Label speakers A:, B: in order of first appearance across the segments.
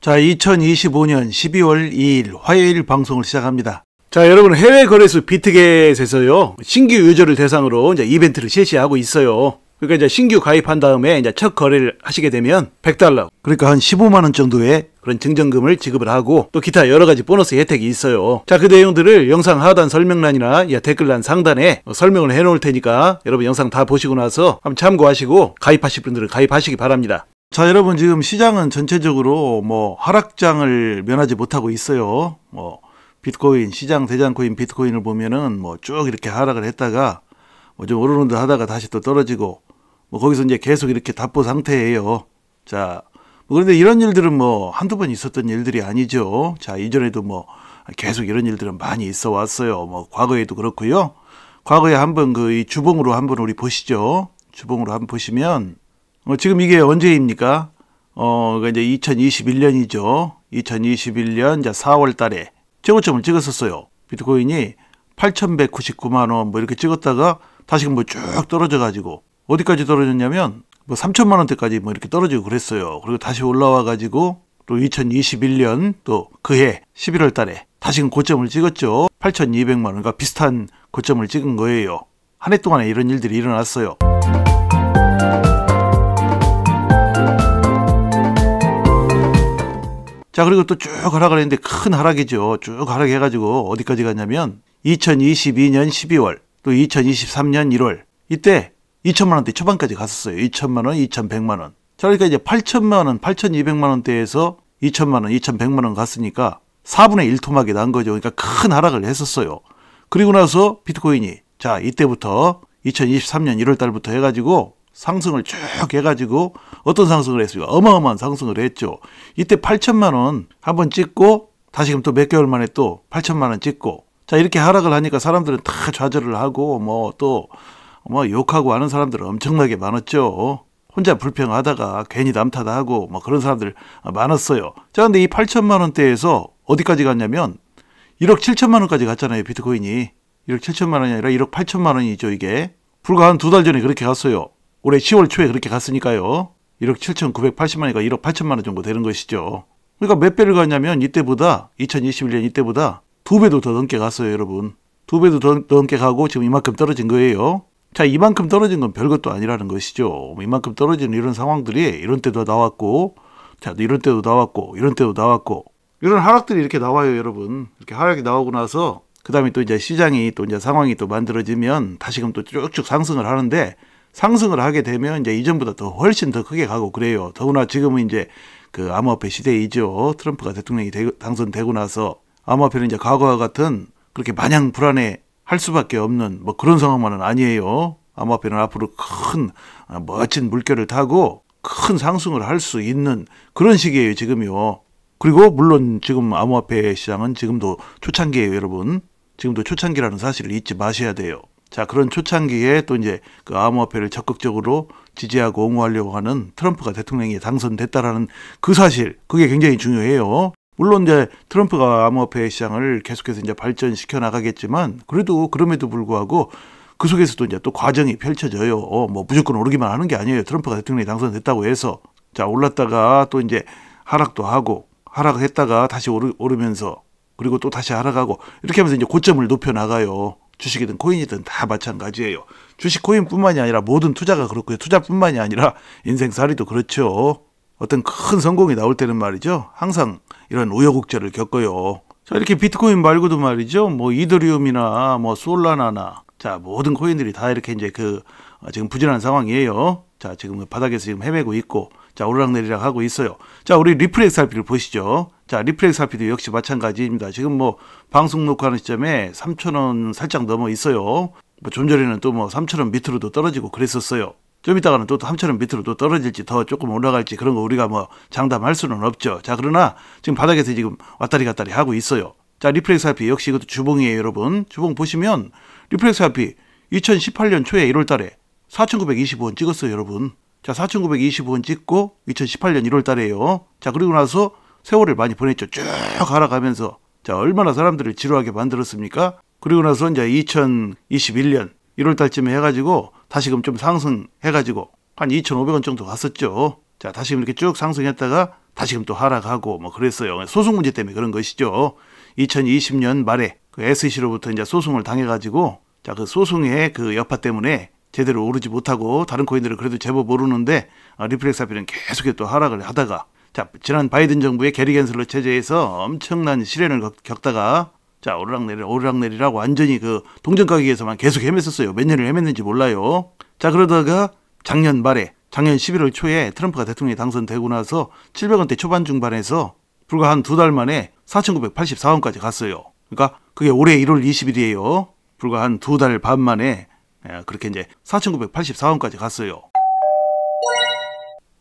A: 자, 2025년 12월 2일 화요일 방송을 시작합니다. 자, 여러분, 해외 거래소 비트겟에서요, 신규 유저를 대상으로 이제 이벤트를 실시하고 있어요. 그러니까 이제 신규 가입한 다음에 이제 첫 거래를 하시게 되면 $100, 그러니까 한 15만원 정도의 그런 증정금을 지급을 하고 또 기타 여러 가지 보너스 혜택이 있어요. 자, 그 내용들을 영상 하단 설명란이나 댓글란 상단에 설명을 해 놓을 테니까 여러분 영상 다 보시고 나서 한번 참고하시고 가입하실 분들은 가입하시기 바랍니다. 자, 여러분, 지금 시장은 전체적으로 하락장을 면하지 못하고 있어요. 비트코인, 시장 대장코인 비트코인을 보면은 쭉 이렇게 하락을 했다가 좀 오르는데 하다가 다시 또 떨어지고 거기서 이제 계속 이렇게 답보 상태예요. 자, 그런데 이런 일들은 한두 번 있었던 일들이 아니죠. 자, 이전에도 계속 이런 일들은 많이 있어 왔어요. 과거에도 그렇고요. 과거에 한번 이 주봉으로 한번 우리 보시죠. 주봉으로 한번 보시면 지금 이게 언제입니까? 이제 2021년이죠. 2021년 이제 4월 달에 최고점을 찍었었어요. 비트코인이 8,199만원 이렇게 찍었다가 다시금 쭉 떨어져 가지고 어디까지 떨어졌냐면 3천만 원대까지 이렇게 떨어지고 그랬어요. 그리고 다시 올라와 가지고 또 2021년 또 그해 11월 달에 다시금 고점을 찍었죠. 8,200만 원. 그러니까 비슷한 고점을 찍은 거예요. 한 해 동안에 이런 일들이 일어났어요. 자, 그리고 또 쭉 하락을 했는데 큰 하락이죠. 쭉 하락해가지고 어디까지 갔냐면 2022년 12월 또 2023년 1월 이때 2천만 원대 초반까지 갔었어요. 2천만 원, 2,100만 원. 자, 그러니까 이제 8천만 원, 8,200만 원대에서 2천만 원, 2,100만 원 갔으니까 4분의 1 토막이 난 거죠. 그러니까 큰 하락을 했었어요. 그리고 나서 비트코인이 자, 이때부터 2023년 1월 달부터 해가지고 상승을 쭉 해가지고 어떤 상승을 했어요? 어마어마한 상승을 했죠. 이때 8천만 원 한번 찍고 다시금 또 몇 개월 만에 또 8천만 원 찍고 자, 이렇게 하락을 하니까 사람들은 다 좌절을 하고 또 욕하고 하는 사람들은 엄청나게 많았죠. 혼자 불평하다가 괜히 남 탓하고 그런 사람들 많았어요. 자, 근데 이 8천만 원대에서 어디까지 갔냐면 1억 7천만 원까지 갔잖아요. 비트코인이 1억 7천만 원이 아니라 1억 8천만 원이죠. 이게 불과 한 2달 전에 그렇게 갔어요. 올해 10월 초에 그렇게 갔으니까요. 1억 7,980만이니까 1억 8천만 원 정도 되는 것이죠. 그러니까 몇 배를 갔냐면 이때보다 2021년 이때보다 2배도 더 넘게 갔어요. 여러분. 2배도 더 넘게 가고 지금 이만큼 떨어진 거예요. 자, 이만큼 떨어진 건 별것도 아니라는 것이죠. 이만큼 떨어지는 이런 상황들이 이런 때도 나왔고 자, 이런 때도 나왔고 이런 때도 나왔고 이런 하락들이 이렇게 나와요. 여러분. 이렇게 하락이 나오고 나서 그 다음에 또 이제 시장이 또 이제 상황이 또 만들어지면 다시금 또 쭉쭉 상승을 하는데 상승을 하게 되면 이제 이전보다 더 훨씬 더 크게 가고 그래요. 더구나 지금은 이제 그 암호화폐 시대이죠. 트럼프가 대통령이 당선되고 나서 암호화폐는 이제 과거와 같은 그렇게 마냥 불안해 할 수밖에 없는 그런 상황만은 아니에요. 암호화폐는 앞으로 큰 멋진 물결을 타고 큰 상승을 할 수 있는 그런 시기예요. 지금요. 그리고 물론 지금 암호화폐 시장은 지금도 초창기예요. 여러분. 지금도 초창기라는 사실을 잊지 마셔야 돼요. 자, 그런 초창기에 또 이제 그 암호화폐를 적극적으로 지지하고 옹호하려고 하는 트럼프가 대통령이 당선됐다라는 그 사실, 그게 굉장히 중요해요. 물론 이제 트럼프가 암호화폐 시장을 계속해서 이제 발전시켜 나가겠지만 그래도 그럼에도 불구하고 그 속에서도 이제 또 과정이 펼쳐져요. 무조건 오르기만 하는 게 아니에요. 트럼프가 대통령이 당선됐다고 해서. 자, 올랐다가 또 이제 하락도 하고 하락을 했다가 다시 오르면서 그리고 또 다시 하락하고 이렇게 하면서 이제 고점을 높여 나가요. 주식이든 코인이든 다 마찬가지예요. 주식 코인뿐만이 아니라 모든 투자가 그렇고요. 투자뿐만이 아니라 인생살이도 그렇죠. 어떤 큰 성공이 나올 때는 말이죠. 항상 이런 우여곡절을 겪어요. 자, 이렇게 비트코인 말고도 말이죠. 이더리움이나 솔라나나 자, 모든 코인들이 다 이렇게 이제 지금 부진한 상황이에요. 자, 지금 바닥에서 지금 헤매고 있고 자, 오르락내리락 하고 있어요. 자, 우리 리플렉스RP를 보시죠. 자, 리플렉스RP도 역시 마찬가지입니다. 지금 방송 녹화하는 시점에 3,000원 살짝 넘어 있어요. 좀 전에는 또 3,000원 밑으로도 떨어지고 그랬었어요. 좀 이따가는 또 3,000원 밑으로 또 떨어질지 더 조금 올라갈지 그런 거 우리가 장담할 수는 없죠. 자, 그러나 지금 바닥에서 지금 왔다리 갔다리 하고 있어요. 자, 리플렉스RP 역시 이것도 주봉이에요. 여러분. 주봉 보시면 리플렉스RP 2018년 초에 1월 달에 4,925원 찍었어요. 여러분. 자, 4,925원 찍고 2018년 1월 달에요. 자, 그리고 나서 세월을 많이 보냈죠. 쭉 알아가면서. 자, 얼마나 사람들을 지루하게 만들었습니까? 그리고 나서 이제 2021년 1월 달쯤에 해가지고 다시금 좀 상승해가지고 한 2,500원 정도 갔었죠. 자, 다시 이렇게 쭉 상승했다가 다시금 또 하락하고 뭐 그랬어요. 소송 문제 때문에 그런 것이죠. 2020년 말에 그 SEC로부터 이제 소송을 당해가지고 자, 그 소송의 그 여파 때문에 제대로 오르지 못하고 다른 코인들은 그래도 제법 오르는데 리플렉스아피는 계속 또 하락을 하다가 자, 지난 바이든 정부의 게리 겐슬러 체제에서 엄청난 시련을 겪다가 자, 오르락내리라고 완전히 그 동전 가격에서만 계속 헤맸었어요. 몇 년을 헤맸는지 몰라요. 자, 그러다가 작년 말에 작년 11월 초에 트럼프가 대통령이 당선되고 나서 700원대 초반 중반에서 불과 한 2달 만에 4,984원까지 갔어요. 그러니까 그게 올해 1월 20일이에요. 불과 한 2달 반 만에 그렇게 이제 4,984원까지 갔어요.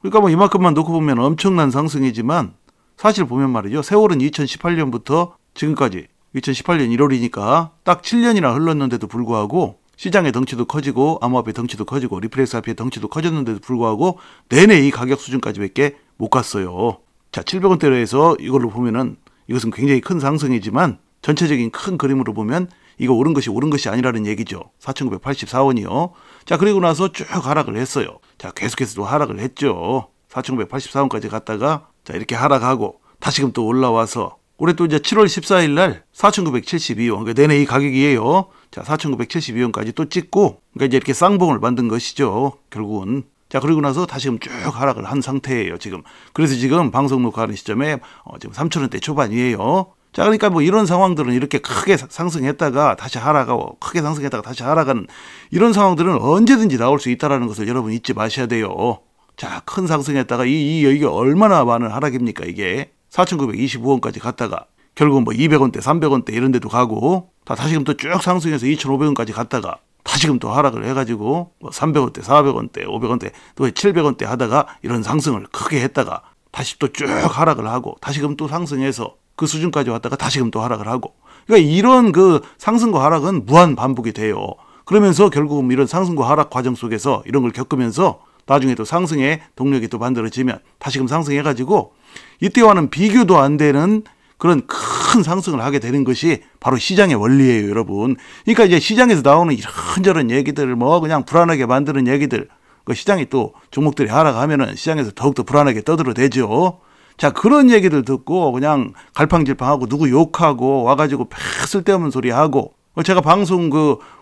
A: 그러니까 뭐 이만큼만 놓고 보면 엄청난 상승이지만 사실 보면 말이죠. 세월은 2018년부터 지금까지 2018년 1월이니까 딱 7년이나 흘렀는데도 불구하고 시장의 덩치도 커지고 암호화폐 덩치도 커지고 리플렉스아피의 덩치도 커졌는데도 불구하고 내내 이 가격 수준까지밖에 못 갔어요. 자, 700원대로 해서 이걸로 보면은 이것은 굉장히 큰 상승이지만 전체적인 큰 그림으로 보면 이거 오른 것이 아니라는 얘기죠. 4,984원이요. 자, 그리고 나서 쭉 하락을 했어요. 자, 계속해서 또 하락을 했죠. 4,984원까지 갔다가 자, 이렇게 하락하고 다시금 또 올라와서 올해 또 이제 7월 14일 날 4,972원. 그러니까 내내 이 가격이에요. 자, 4,972원까지 또 찍고 그러니까 이제 이렇게 쌍봉을 만든 것이죠. 결국은. 자, 그리고 나서 다시금 쭉 하락을 한 상태예요, 지금. 그래서 지금 방송 녹화하는 시점에 지금 3,000원대 초반이에요. 자, 그러니까 뭐 이런 상황들은 이렇게 크게 상승했다가 다시 하락하고 크게 상승했다가 다시 하락하는 이런 상황들은 언제든지 나올 수 있다는 것을 여러분 잊지 마셔야 돼요. 자, 큰 상승했다가 이게 얼마나 많은 하락입니까, 이게. 4,925원까지 갔다가 결국은 뭐 200원대, 300원대 이런 데도 가고 다시금 또 쭉 상승해서 2,500원까지 갔다가 다시금 또 하락을 해가지고 뭐 300원대, 400원대, 500원대, 또 700원대 하다가 이런 상승을 크게 했다가 다시 또 쭉 하락을 하고 다시금 또 상승해서 그 수준까지 왔다가 다시금 또 하락을 하고 그러니까 이런 그 상승과 하락은 무한 반복이 돼요. 그러면서 결국은 이런 상승과 하락 과정 속에서 이런 걸 겪으면서 나중에 또 상승의 동력이 또 만들어지면 다시금 상승해가지고 이때와는 비교도 안 되는 그런 큰 상승을 하게 되는 것이 바로 시장의 원리예요, 여러분. 그러니까 이제 시장에서 나오는 이런저런 얘기들을 뭐 그냥 불안하게 만드는 얘기들, 그 시장이 또 종목들이 하락하면은 시장에서 더욱더 불안하게 떠들어대죠. 자, 그런 얘기들 듣고 그냥 갈팡질팡하고 누구 욕하고 와가지고 쓸데없는 소리 하고 제가 방송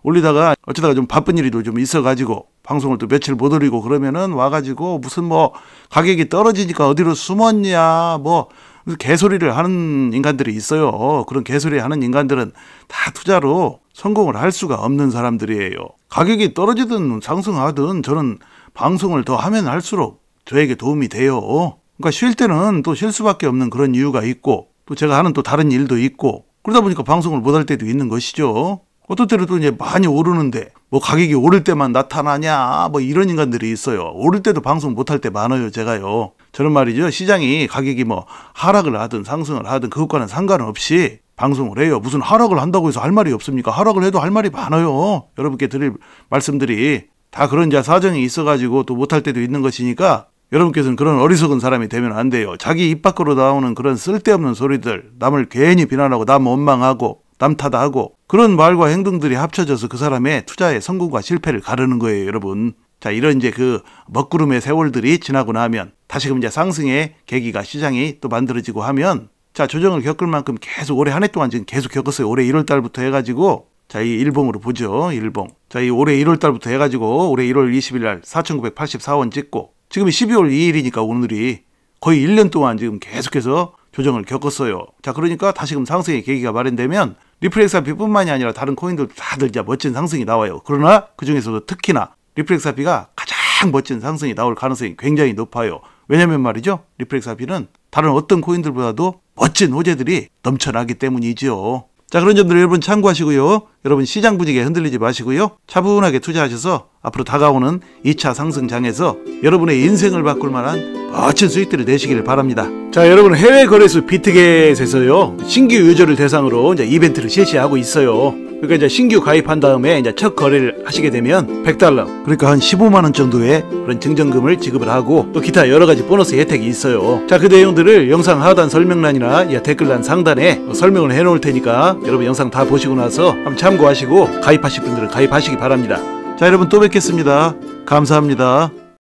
A: 올리다가 어쩌다가 좀 바쁜 일이 좀 있어가지고 방송을 또 며칠 못 올리고 그러면은 와가지고 무슨 뭐 가격이 떨어지니까 어디로 숨었냐 뭐 개소리를 하는 인간들이 있어요. 그런 개소리 하는 인간들은 다 투자로 성공을 할 수가 없는 사람들이에요. 가격이 떨어지든 상승하든 저는 방송을 더 하면 할수록 저에게 도움이 돼요. 그러니까 쉴 때는 또 쉴 수밖에 없는 그런 이유가 있고 또 제가 하는 또 다른 일도 있고 그러다 보니까 방송을 못 할 때도 있는 것이죠. 어떤 때는 또 이제 많이 오르는데 뭐 가격이 오를 때만 나타나냐 뭐 이런 인간들이 있어요. 오를 때도 방송 못 할 때 많아요, 제가요. 저는 말이죠. 시장이 가격이 뭐 하락을 하든 상승을 하든 그것과는 상관없이 방송을 해요. 무슨 하락을 한다고 해서 할 말이 없습니까? 하락을 해도 할 말이 많아요. 여러분께 드릴 말씀들이 다 그런 사정이 있어가지고 또 못 할 때도 있는 것이니까 여러분께서는 그런 어리석은 사람이 되면 안 돼요. 자기 입 밖으로 나오는 그런 쓸데없는 소리들, 남을 괜히 비난하고 남 원망하고 남 탓하고 그런 말과 행동들이 합쳐져서 그 사람의 투자의 성공과 실패를 가르는 거예요, 여러분. 자, 이런 이제 그 먹구름의 세월들이 지나고 나면 다시금 이제 상승의 계기가 시장이 또 만들어지고 하면 자, 조정을 겪을 만큼 계속 올해 한 해 동안 지금 계속 겪었어요. 올해 1월 달부터 해가지고 자, 이 일봉으로 보죠. 일봉. 자, 이 올해 1월 달부터 해가지고 올해 1월 20일 날 4,984원 찍고 지금이 12월 2일이니까 오늘이 거의 1년 동안 지금 계속해서 조정을 겪었어요. 자, 그러니까 다시금 상승의 계기가 마련되면 리플렉스아피뿐만이 아니라 다른 코인들도 다들 이제 멋진 상승이 나와요. 그러나 그 중에서도 특히나 리플렉스아피가 가장 멋진 상승이 나올 가능성이 굉장히 높아요. 왜냐면 말이죠. 리플렉스아피는 다른 어떤 코인들보다도 멋진 호재들이 넘쳐나기 때문이죠. 자, 그런 점들 여러분 참고하시고요. 여러분 시장 분위기에 흔들리지 마시고요. 차분하게 투자하셔서 앞으로 다가오는 2차 상승장에서 여러분의 인생을 바꿀 만한 멋진 수익들을 내시기를 바랍니다. 자, 여러분 해외 거래소 비트겟에서요. 신규 유저를 대상으로 이제 이벤트를 실시하고 있어요. 그러니까 이제 신규 가입한 다음에 이제 첫 거래를 하시게 되면 $100, 그러니까 한 15만 원 정도의 그런 증정금을 지급을 하고 또 기타 여러 가지 보너스 혜택이 있어요. 자, 그 내용들을 영상 하단 설명란이나 댓글란 상단에 설명을 해 놓을 테니까 여러분 영상 다 보시고 나서 한번 참고하시고 가입하실 분들은 가입하시기 바랍니다. 자, 여러분 또 뵙겠습니다. 감사합니다.